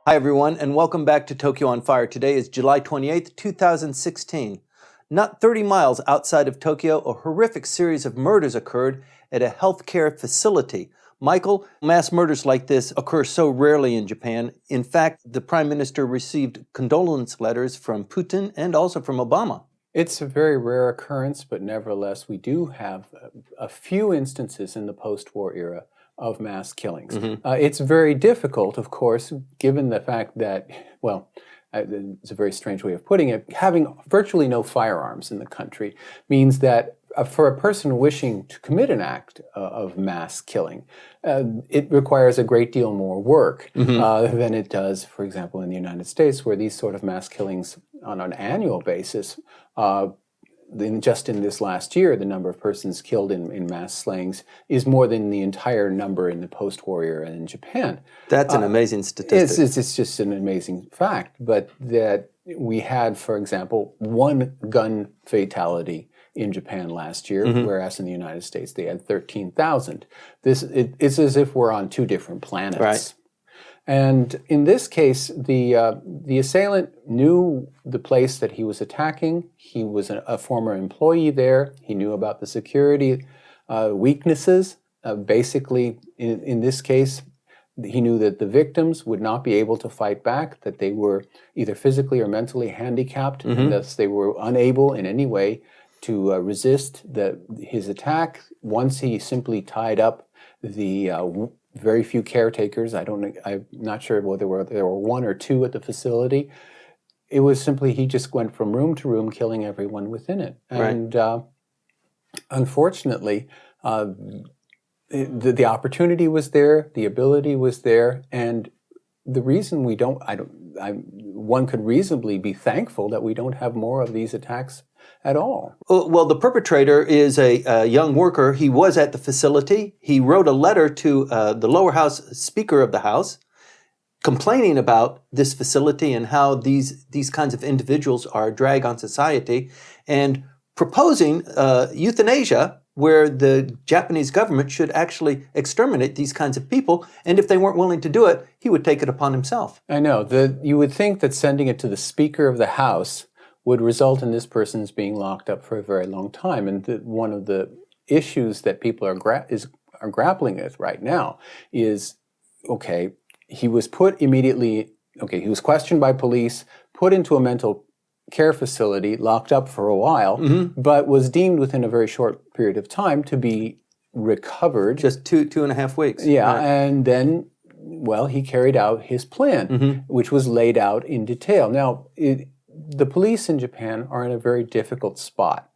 Hi, everyone, and welcome back to Tokyo on Fire. Today is July 28th, 2016. Not 30 miles outside of Tokyo, a horrific series of murders occurred at a healthcare facility. Michael, mass murders like this occur so rarely in Japan. In fact, the Prime Minister received condolence letters from Putin and also from Obama. It's a very rare occurrence, but nevertheless, we do have a few instances in the post-war era of mass killings. It's very difficult, of course, given the fact that, well, it's a very strange way of putting it, having virtually no firearms in the country means that for a person wishing to commit an act of mass killing, it requires a great deal more work than it does, for example, in the United States, where these sort of mass killings on an annual basis, just in this last year, the number of persons killed in mass slayings is more than the entire number in the post-war era in Japan. That's an amazing statistic. It's just an amazing fact, but that we had, for example, one gun fatality in Japan last year, whereas in the United States they had 13,000. It's as if we're on two different planets. Right. And in this case, the assailant knew the place that he was attacking. He was a former employee there. He knew about the security weaknesses. Basically, in this case, he knew that the victims would not be able to fight back, that they were either physically or mentally handicapped, and thus they were unable in any way to resist his attack. Once he simply tied up the very few caretakers. I'm not sure whether there were one or two at the facility. It was simply he just went from room to room, killing everyone within it. And unfortunately, the opportunity was there, the ability was there, and the reason one could reasonably be thankful that we don't have more of these attacks at all. Well, the perpetrator is a young worker. He was at the facility. He wrote a letter to the lower house Speaker of the House complaining about this facility and how these kinds of individuals are a drag on society and proposing euthanasia, where the Japanese government should actually exterminate these kinds of people. And if they weren't willing to do it, he would take it upon himself. I know. You would think that sending it to the Speaker of the House would result in this person's being locked up for a very long time. And one of the issues that people are grappling with right now is, okay, he was he was questioned by police, put into a mental care facility, locked up for a while, but was deemed within a very short period of time to be recovered. Just two and a half weeks. Yeah, right. And then, well, he carried out his plan, which was laid out in detail. Now, the police in Japan are in a very difficult spot,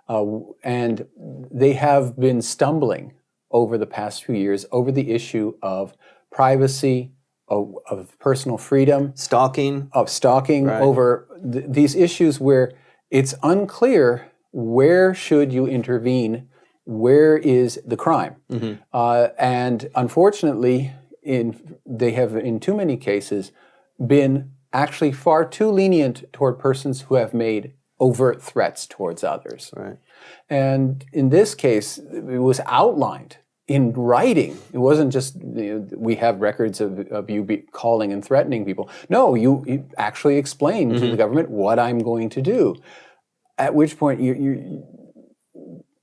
and they have been stumbling over the past few years over the issue of privacy, of personal freedom, stalking, right. Over these issues where it's unclear where should you intervene, where is the crime, and unfortunately, they have in too many cases been actually far too lenient toward persons who have made overt threats towards others. Right. And in this case, it was outlined in writing. It wasn't just, we have records of you calling and threatening people. No, you actually explained to the government what I'm going to do. At which point,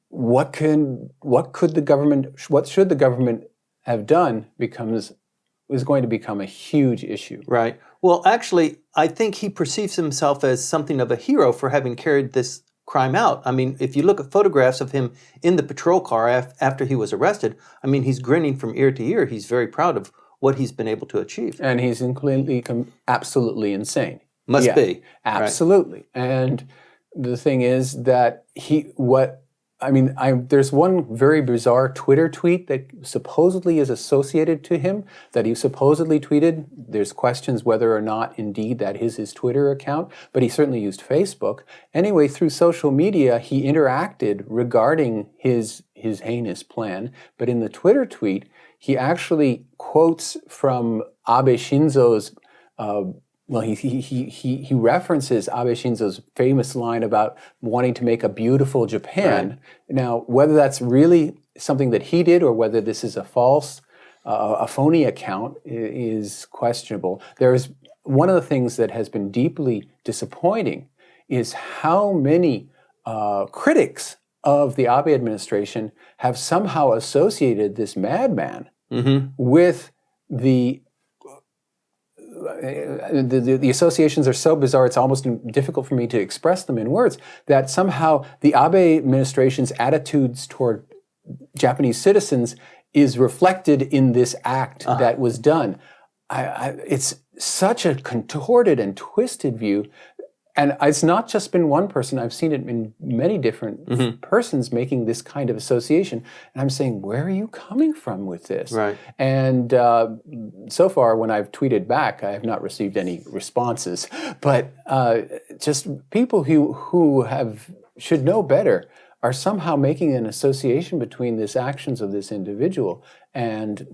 what should the government have done is going to become a huge issue. Right. Well, actually, I think he perceives himself as something of a hero for having carried this crime out. I mean, if you look at photographs of him in the patrol car after he was arrested, I mean, he's grinning from ear to ear. He's very proud of what he's been able to achieve. And he's absolutely insane. Must be. Absolutely. Right. And the thing is that there's one very bizarre Twitter tweet that supposedly is associated to him, that he supposedly tweeted. There's questions whether or not indeed that is his Twitter account, but he certainly used Facebook. Anyway, through social media, he interacted regarding his heinous plan, but in the Twitter tweet, he actually quotes from Abe Shinzo's he references Abe Shinzo's famous line about wanting to make a beautiful Japan. Right. Now, whether that's really something that he did or whether this is a false a phony account is questionable. There's one of the things that has been deeply disappointing is how many critics of the Abe administration have somehow associated this madman with the associations are so bizarre, it's almost difficult for me to express them in words, that somehow the Abe administration's attitudes toward Japanese citizens is reflected in this act that was done. It's such a contorted and twisted view. And it's not just been one person. I've seen it in many different persons making this kind of association. And I'm saying, where are you coming from with this? Right. And so far, when I've tweeted back, I have not received any responses. But just people who should know better are somehow making an association between these actions of this individual and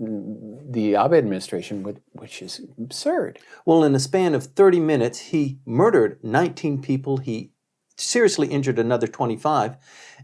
the Abe administration, which is absurd. Well, in a span of 30 minutes, he murdered 19 people. He seriously injured another 25.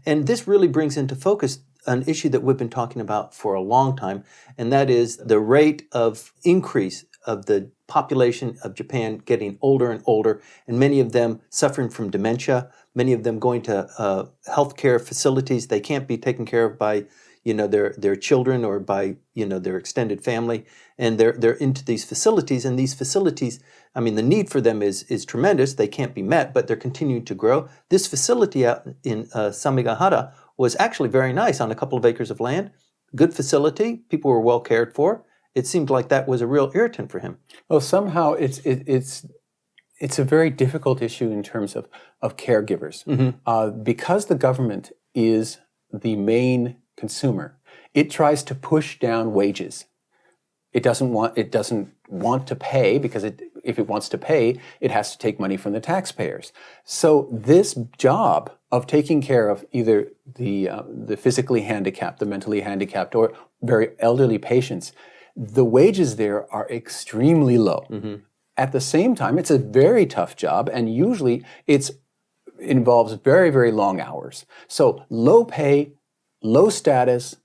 And this really brings into focus an issue that we've been talking about for a long time, and that is the rate of increase of the population of Japan getting older and older, and many of them suffering from dementia, many of them going to healthcare facilities. They can't be taken care of by their children or by their extended family, and they're into these facilities. And these facilities, I mean, the need for them is tremendous. They can't be met, but they're continuing to grow. This facility out in Samigahara was actually very nice, on a couple of acres of land. Good facility. People were well cared for. It seemed like that was a real irritant for him. Well, somehow it's a very difficult issue in terms of caregivers. Because the government is the main consumer, it tries to push down wages. It doesn't want to pay, because if it wants to pay, it has to take money from the taxpayers. So this job of taking care of either the physically handicapped, the mentally handicapped, or very elderly patients, the wages there are extremely low. At the same time, it's a very tough job, and usually it involves very, very long hours. So low pay, low status,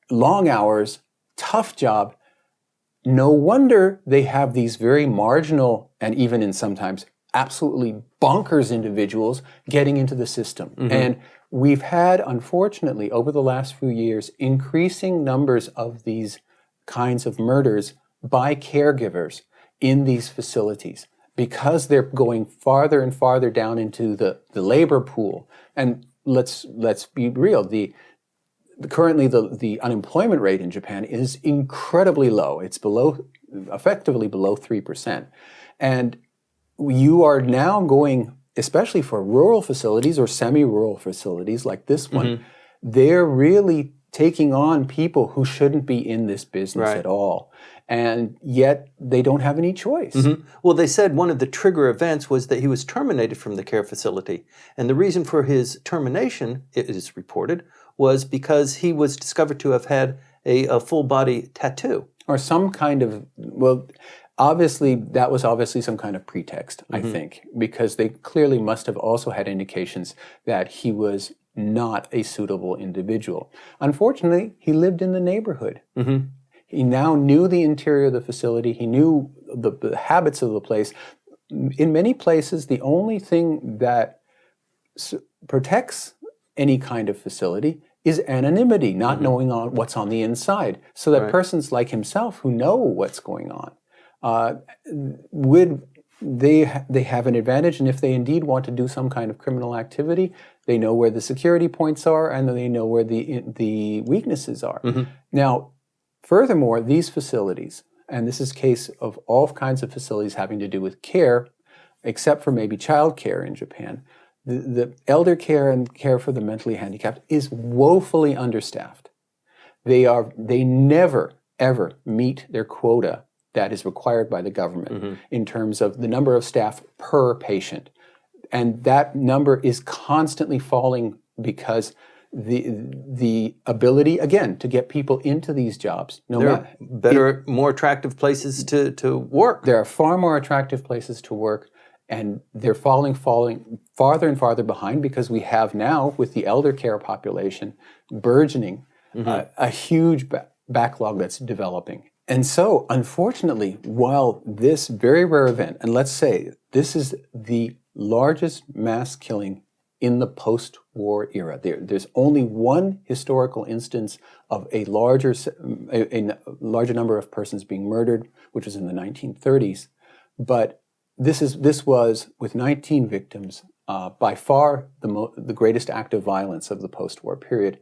long hours, tough job. No wonder they have these very marginal, and even in sometimes absolutely bonkers individuals getting into the system. And we've had, unfortunately, over the last few years, increasing numbers of these kinds of murders by caregivers in these facilities, because they're going farther and farther down into the labor pool. And let's be real, currently the unemployment rate in Japan is incredibly low. It's effectively below 3%. And you are now going, especially for rural facilities or semi-rural facilities like this one, they're really taking on people who shouldn't be in this business at all. And yet they don't have any choice. Well, they said one of the trigger events was that he was terminated from the care facility. And the reason for his termination, it is reported, was because he was discovered to have had a full-body tattoo. Or some kind of, well, obviously, that was obviously some kind of pretext, I think, because they clearly must have also had indications that he was not a suitable individual. Unfortunately, he lived in the neighborhood. He now knew the interior of the facility. He knew the habits of the place. In many places, the only thing that protects any kind of facility is anonymity, not knowing what's on the inside. So that persons like himself who know what's going on, they have an advantage, and if they indeed want to do some kind of criminal activity, they know where the security points are, and they know where the weaknesses are. Now, furthermore, these facilities, and this is a case of all kinds of facilities having to do with care, except for maybe child care in Japan, the elder care and care for the mentally handicapped is woefully understaffed. They never, ever meet their quota that is required by the government in terms of the number of staff per patient. And that number is constantly falling because the ability, again, to get people into these jobs. There are better, more attractive places to work. There are far more attractive places to work, and they're falling farther and farther behind, because we have now, with the elder care population burgeoning, a huge backlog that's developing. And so, unfortunately, while this very rare event, and let's say this is the largest mass killing in the post-war era, there's only one historical instance of a larger number of persons being murdered, which was in the 1930s. But this was, with 19 victims, by far the greatest act of violence of the post-war period.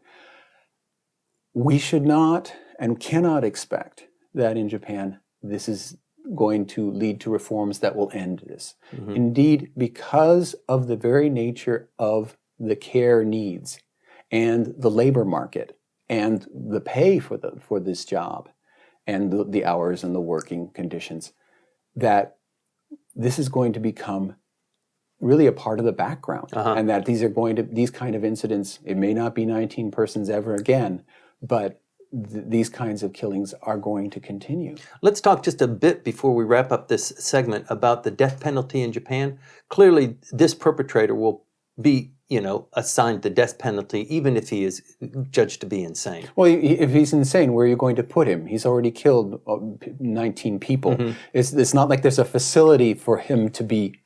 We should not and cannot expect that in Japan this is going to lead to reforms that will end this. Mm-hmm. Indeed, because of the very nature of the care needs and the labor market and the pay for this job and the hours and the working conditions, that this is going to become really a part of the background, and that these kind of incidents, it may not be 19 persons ever again, but these kinds of killings are going to continue. Let's talk just a bit before we wrap up this segment about the death penalty in Japan. Clearly, this perpetrator will be, assigned the death penalty, even if he is judged to be insane. Well, if he's insane, where are you going to put him? He's already killed 19 people. Mm-hmm. It's not like there's a facility for him to be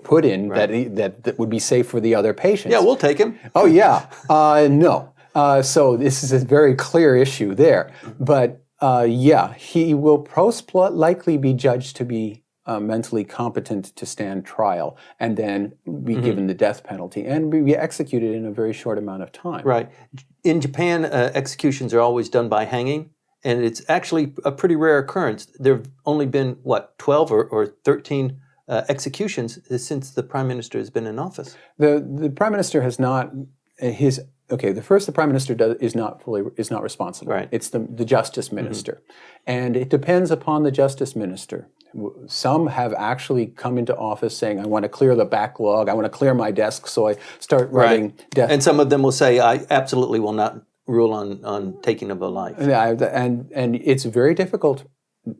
put in, right, that would be safe for the other patients. Yeah, we'll take him. Oh, yeah. No. So this is a very clear issue there. But he will most likely be judged to be mentally competent to stand trial and then be given the death penalty and be executed in a very short amount of time. Right. In Japan, executions are always done by hanging, and it's actually a pretty rare occurrence. There have only been, 12 or 13 executions since the Prime Minister has been in office. The Prime Minister has not... the Prime Minister is not responsible. Right. It's the Justice Minister. And it depends upon the Justice Minister. Some have actually come into office saying, I want to clear the backlog, I want to clear my desk, so I start writing death. And some of them will say, I absolutely will not rule on taking of a life. And it's very difficult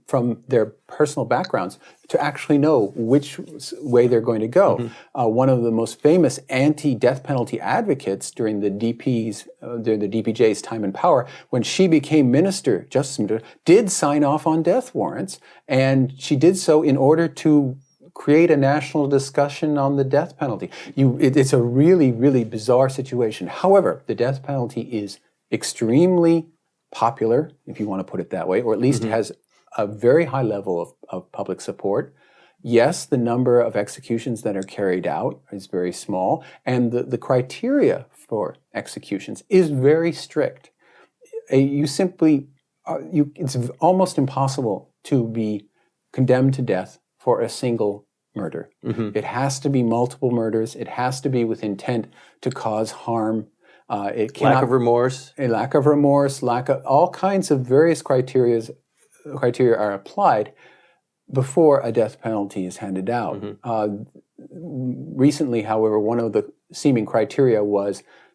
from their personal backgrounds to actually know which way they're going to go. Mm-hmm. One of the most famous anti-death penalty advocates during the DPJ's time in power, when she became Justice Minister, did sign off on death warrants, and she did so in order to create a national discussion on the death penalty. It's a really, really bizarre situation. However, the death penalty is extremely popular, if you want to put it that way, or at least has a very high level of public support. Yes, the number of executions that are carried out is very small, and the criteria for executions is very strict. It's almost impossible to be condemned to death for a single murder. Mm-hmm. It has to be multiple murders. It has to be with intent to cause harm. Lack of remorse. Lack of remorse, all kinds of various criteria are applied before a death penalty is handed out. Mm-hmm. Recently, however, one of the seeming criteria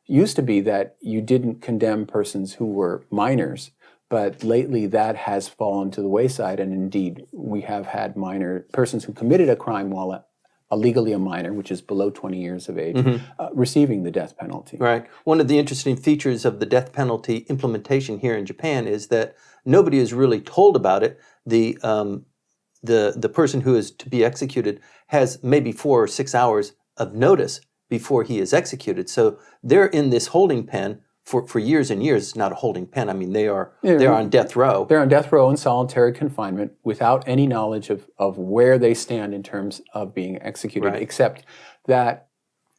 used to be that you didn't condemn persons who were minors, but lately that has fallen to the wayside, and indeed we have had persons who committed a crime while legally a minor, which is below 20 years of age, receiving the death penalty. Right. One of the interesting features of the death penalty implementation here in Japan is that nobody is really told about it. The person who is to be executed has maybe 4 or 6 hours of notice before he is executed. So they're in this holding pen for years and years. It's not a holding pen. I mean, they're on death row. They're on death row in solitary confinement without any knowledge of where they stand in terms of being executed, right, except that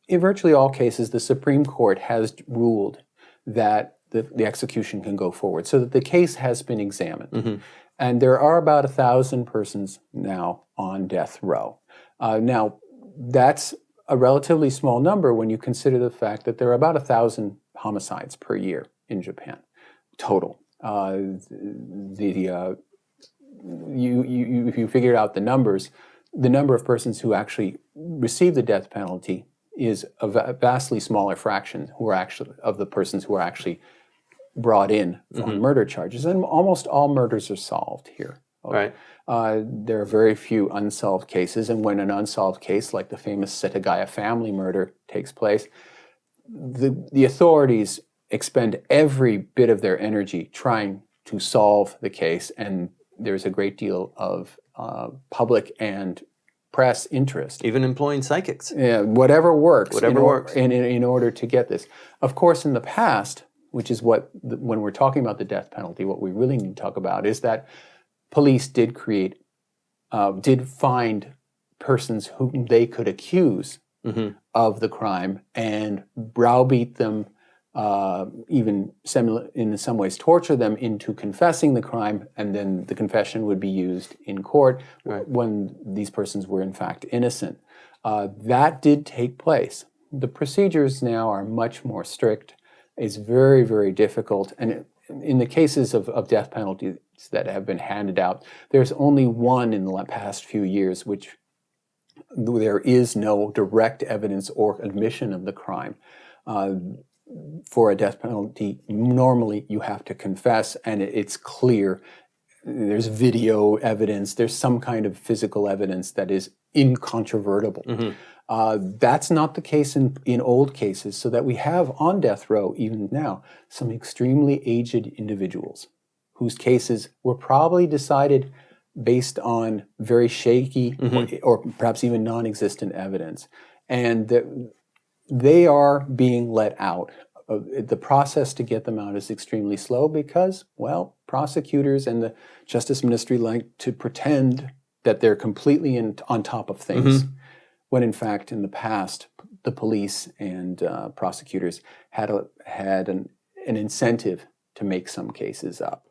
in virtually all cases, the Supreme Court has ruled that the execution can go forward, so that the case has been examined. Mm-hmm. And there are about 1,000 persons now on death row. Now, that's a relatively small number when you consider the fact that there are about 1,000 homicides per year in Japan, total. If you figure out the numbers, the number of persons who actually receive the death penalty is a vastly smaller fraction of the persons who are actually brought in on murder charges, and almost all murders are solved here. Right. There are very few unsolved cases, and when an unsolved case like the famous Setagaya family murder takes place, the authorities expend every bit of their energy trying to solve the case, and there's a great deal of public and press interest. Even employing psychics. Yeah, whatever works. Whatever works. In order to get this. Of course, in the past, which is what, when we're talking about the death penalty, what we really need to talk about is that police did find persons whom they could accuse of the crime and browbeat them, even in some ways torture them into confessing the crime, and then the confession would be used in court when these persons were in fact innocent. That did take place. The procedures now are much more strict. It's very, very difficult. And in the cases of death penalties that have been handed out, there's only one in the past few years which there is no direct evidence or admission of the crime. For a death penalty, normally you have to confess, and it's clear. There's video evidence, there's some kind of physical evidence that is incontrovertible. That's not the case in old cases, so that we have on death row, even now, some extremely aged individuals whose cases were probably decided based on very shaky or perhaps even non-existent evidence. And they are being let out. The process to get them out is extremely slow because, well, prosecutors and the Justice Ministry like to pretend that they're completely on top of things, when in fact, in the past, the police and prosecutors had an incentive to make some cases up.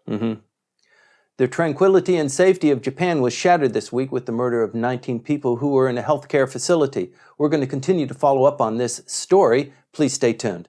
The tranquility and safety of Japan was shattered this week with the murder of 19 people who were in a healthcare facility. We're going to continue to follow up on this story. Please stay tuned.